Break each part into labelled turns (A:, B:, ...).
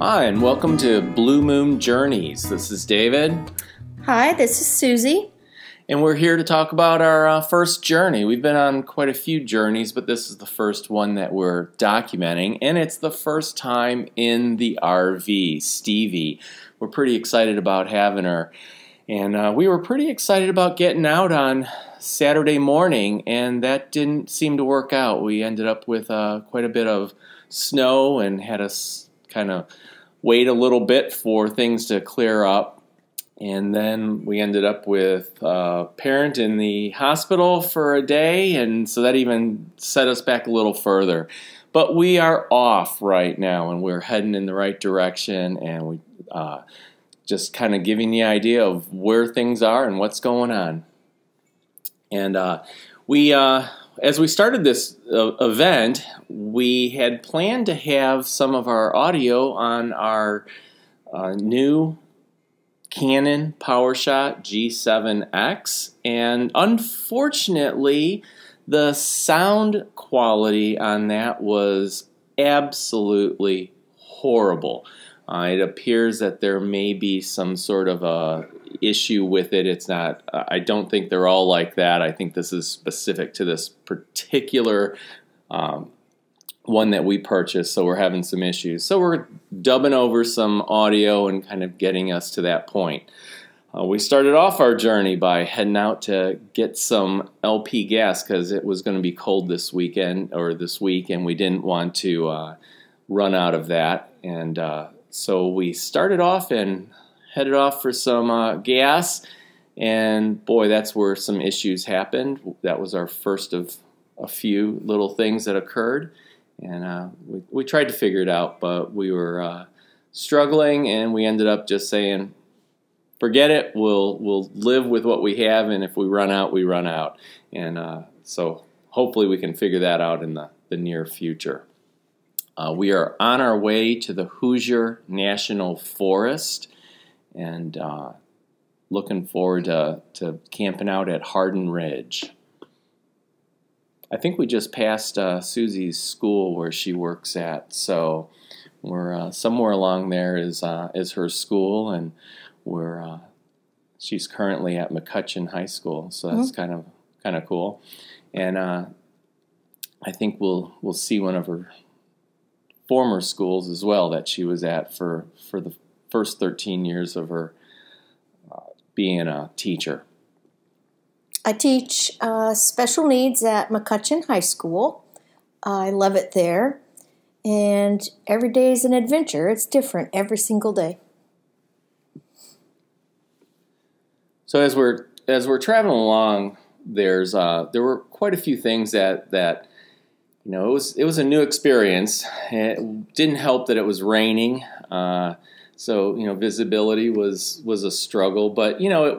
A: Hi, and welcome to Blue Moon Journeys. This is David.
B: Hi, this is Susie.
A: And we're here to talk about our first journey. We've been on quite a few journeys, but this is the first one that we're documenting, and it's the first time in the RV, Stevie. We're pretty excited about having her. And we were pretty excited about getting out on Saturday morning, and that didn't seem to work out. We ended up with quite a bit of snow and had us kind of wait a little bit for things to clear up. And then we ended up with a parent in the hospital for a day, and so that even set us back a little further. But we are off right now, and we're heading in the right direction, and we just kind of giving the idea of where things are and what's going on. And as we started this event, we had planned to have some of our audio on our new Canon PowerShot G7X, and unfortunately the sound quality on that was absolutely horrible. It appears that there may be some sort of a issue with it. It's not, I don't think they're all like that. I think this is specific to this particular one that we purchased, so we're having some issues. So we're dubbing over some audio and kind of getting us to that point. We started off our journey by heading out to get some LP gas because it was going to be cold this weekend or this week, and we didn't want to run out of that. And so we started off and headed off for some gas, and boy, that's where some issues happened. That was our first of a few little things that occurred. And we tried to figure it out, but we were struggling, and we ended up just saying, forget it, we'll live with what we have, and if we run out, we run out. And so hopefully we can figure that out in the near future. We are on our way to the Hoosier National Forest, and looking forward to camping out at Hardin Ridge. I think we just passed Susie's school where she works at, so we're somewhere along there is her school, and she's currently at McCutcheon High School, so that's kind of cool. And I think we'll see one of her former schools as well that she was at for the first 13 years of her being a teacher.
B: I teach special needs at McCutcheon High School. I love it there. And every day is an adventure. It's different every single day.
A: So as we're traveling along, there were quite a few things that you know, it was a new experience. It didn't help that it was raining. So, you know, visibility was a struggle, but you know, it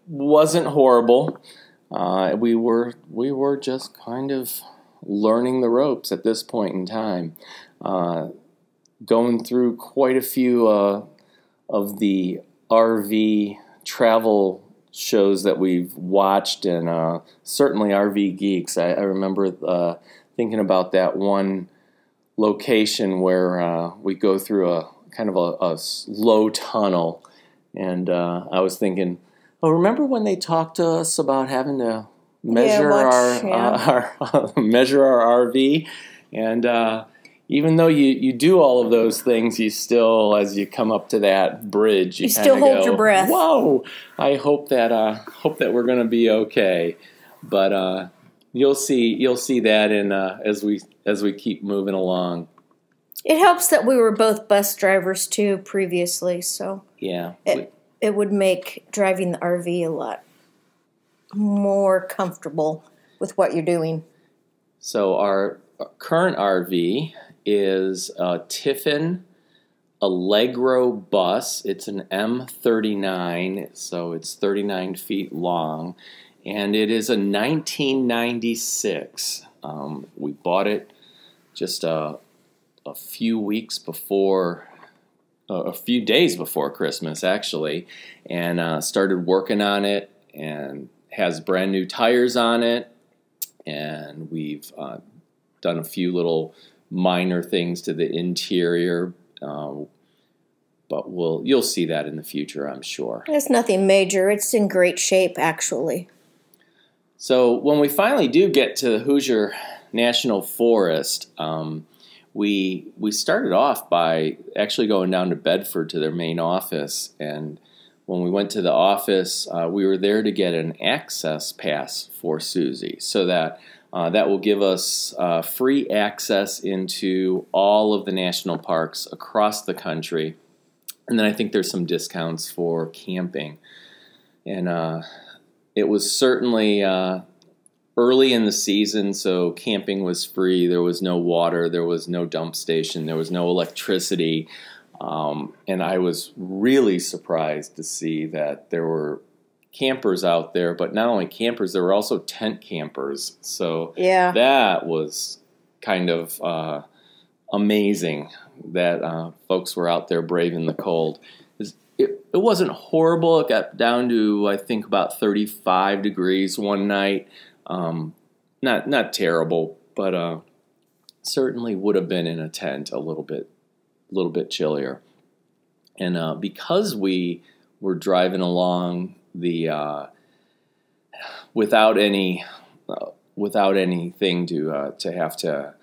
A: wasn't horrible. We were just kind of learning the ropes at this point in time, going through quite a few of the RV travel shows that we've watched, and certainly RV Geeks. I remember thinking about that one location where we go through a kind of a low tunnel, and I was thinking, oh, remember when they talked to us about having to measure measure our RV? And even though you do all of those things, you still, as you come up to that bridge, you
B: still hold your breath.
A: Whoa! I hope that we're going to be okay. But you'll see that in as we keep moving along.
B: It helps that we were both bus drivers too previously, so
A: yeah.
B: It would make driving the RV a lot more comfortable with what you're doing.
A: So our current RV is a Tiffin Allegro bus. It's an M39, so it's 39 feet long, and it is a 1996. We bought it just a few weeks before, a few days before Christmas, actually, and started working on it, and has brand new tires on it, and we've done a few little minor things to the interior, but you'll see that in the future, I'm sure.
B: It's nothing major. It's in great shape, actually.
A: So when we finally do get to the Hoosier National Forest, we started off by actually going down to Bedford to their main office. And when we went to the office, we were there to get an access pass for Susie, so that will give us free access into all of the national parks across the country. And then I think there's some discounts for camping. And it was certainly early in the season, so camping was free. There was no water, there was no dump station, there was no electricity. And I was really surprised to see that there were campers out there, but not only campers, there were also tent campers. So
B: yeah,
A: that was kind of amazing that folks were out there braving the cold. It wasn't horrible. It got down to, I think, about 35 degrees one night. Not terrible, but certainly would have been in a tent a little bit chillier. And because we were driving along the without anything to have to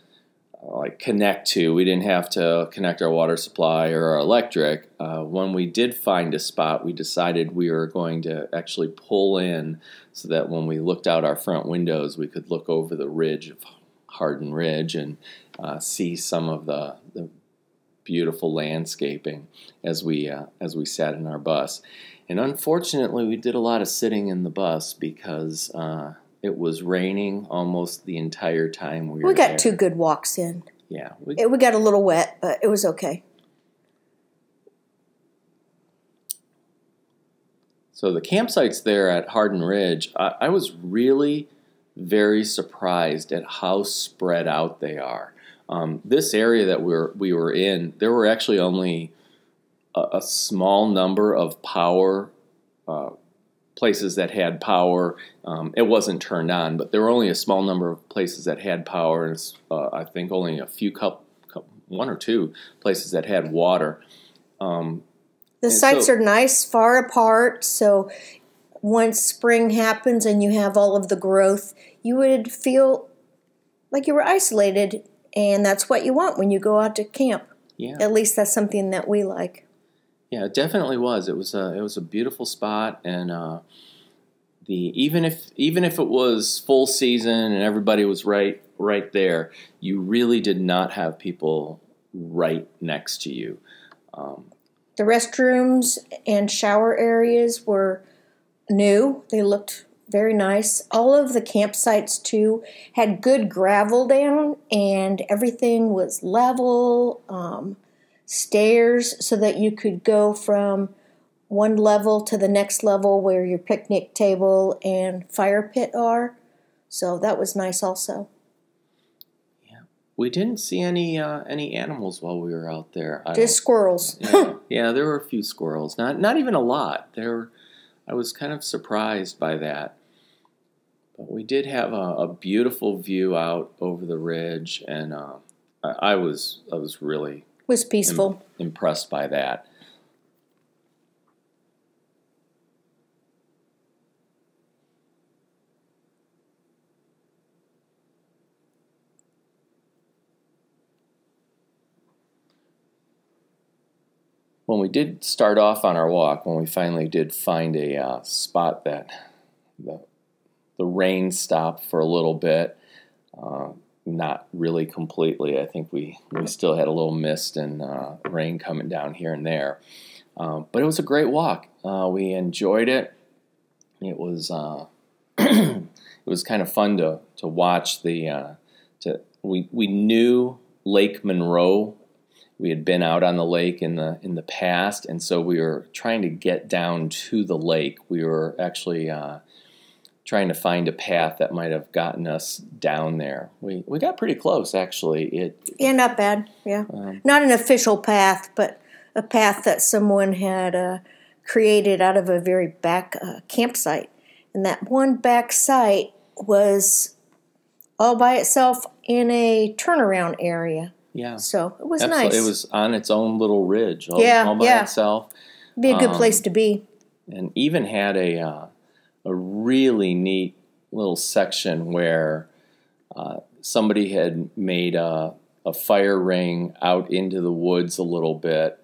A: like connect to, we didn't have to connect our water supply or our electric. When we did find a spot, we decided we were going to actually pull in so that when we looked out our front windows, we could look over the ridge of Hardin Ridge and see some of the beautiful landscaping as we sat in our bus. And unfortunately, we did a lot of sitting in the bus because it was raining almost the entire time we were there.
B: We got 2 good walks in.
A: Yeah.
B: We got a little wet, but it was okay.
A: So the campsites there at Hardin Ridge, I was really very surprised at how spread out they are. This area that we were in, there were actually only a small number of power places that had power. It wasn't turned on, but there were only a small number of places that had power, and I think only a few, 1 or 2 places that had water.
B: The sites are nice, far apart, so once spring happens and you have all of the growth, you would feel like you were isolated, and that's what you want when you go out to camp.
A: Yeah.
B: At least that's something that we like.
A: Yeah, it definitely was. It was a beautiful spot, and even if it was full season and everybody was right there, you really did not have people right next to you.
B: The restrooms and shower areas were new. They looked very nice. All of the campsites, too, had good gravel down, and everything was level, stairs, so that you could go from one level to the next level where your picnic table and fire pit are. So that was nice also.
A: We didn't see any animals while we were out there.
B: Just squirrels.
A: Yeah, there were a few squirrels. Not even a lot. I was kind of surprised by that. But we did have a beautiful view out over the ridge, and I was really
B: peaceful.
A: Impressed by that. When we did start off on our walk, when we finally did find a spot that the rain stopped for a little bit, not really completely. I think we still had a little mist and rain coming down here and there. But it was a great walk. We enjoyed it. It was it was kind of fun to watch we knew Lake Monroe. We had been out on the lake in the past, and so we were trying to get down to the lake. We were actually trying to find a path that might have gotten us down there. We got pretty close, actually.
B: Yeah, not bad. Yeah, not an official path, but a path that someone had created out of a very back campsite. And that one back site was all by itself in a turnaround area.
A: Yeah.
B: So it was
A: Absolutely.
B: nice.
A: It was on its own little ridge, all by itself.
B: Be a good place to be.
A: And even had a really neat little section where somebody had made a fire ring out into the woods a little bit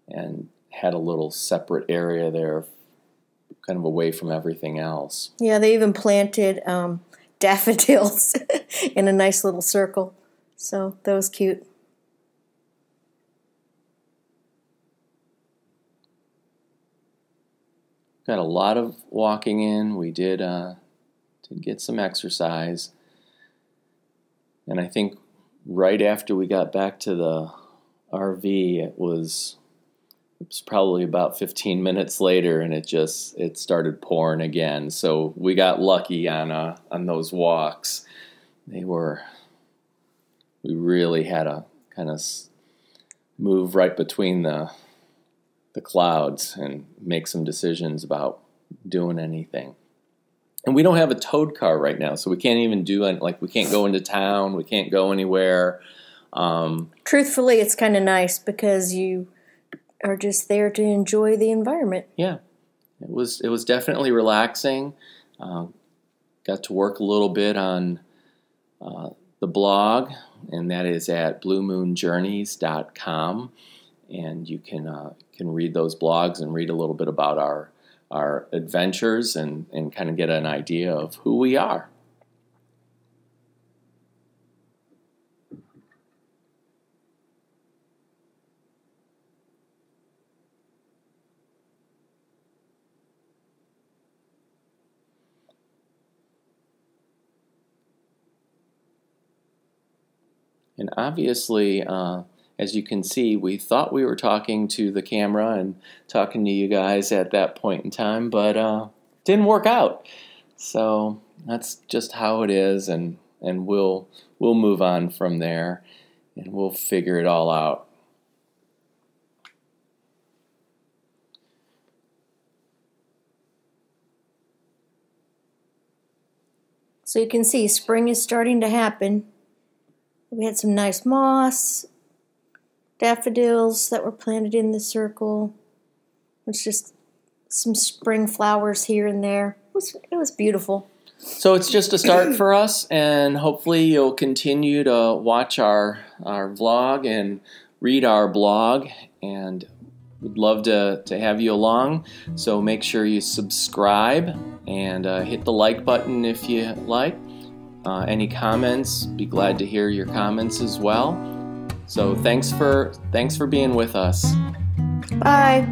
A: and had a little separate area there, kind of away from everything else.
B: Yeah, they even planted daffodils in a nice little circle. So that was cute.
A: Got a lot of walking in. We did get some exercise. And I think right after we got back to the RV, it was probably about 15 minutes later, and it started pouring again. So we got lucky on those walks. We really had to kind of move right between the clouds and make some decisions about doing anything. And we don't have a towed car right now, so we can't even do it. Like, we can't go into town. We can't go anywhere.
B: Truthfully, it's kind of nice because you are just there to enjoy the environment.
A: Yeah, it was definitely relaxing. Got to work a little bit on the blog, and that is at bluemoonjourneys.com. And you can read those blogs and read a little bit about our adventures and kind of get an idea of who we are. And obviously, as you can see, we thought we were talking to the camera and talking to you guys at that point in time, but didn't work out. So that's just how it is, and we'll move on from there, and we'll figure it all out.
B: So you can see spring is starting to happen. We had some nice moss, daffodils that were planted in the circle. It's just some spring flowers here and there. It was beautiful.
A: So it's just a start for us, and hopefully you'll continue to watch our vlog and read our blog, and we'd love to have you along. So make sure you subscribe and hit the like button if you like. Any comments, be glad to hear your comments as well. So thanks for being with us.
B: Bye.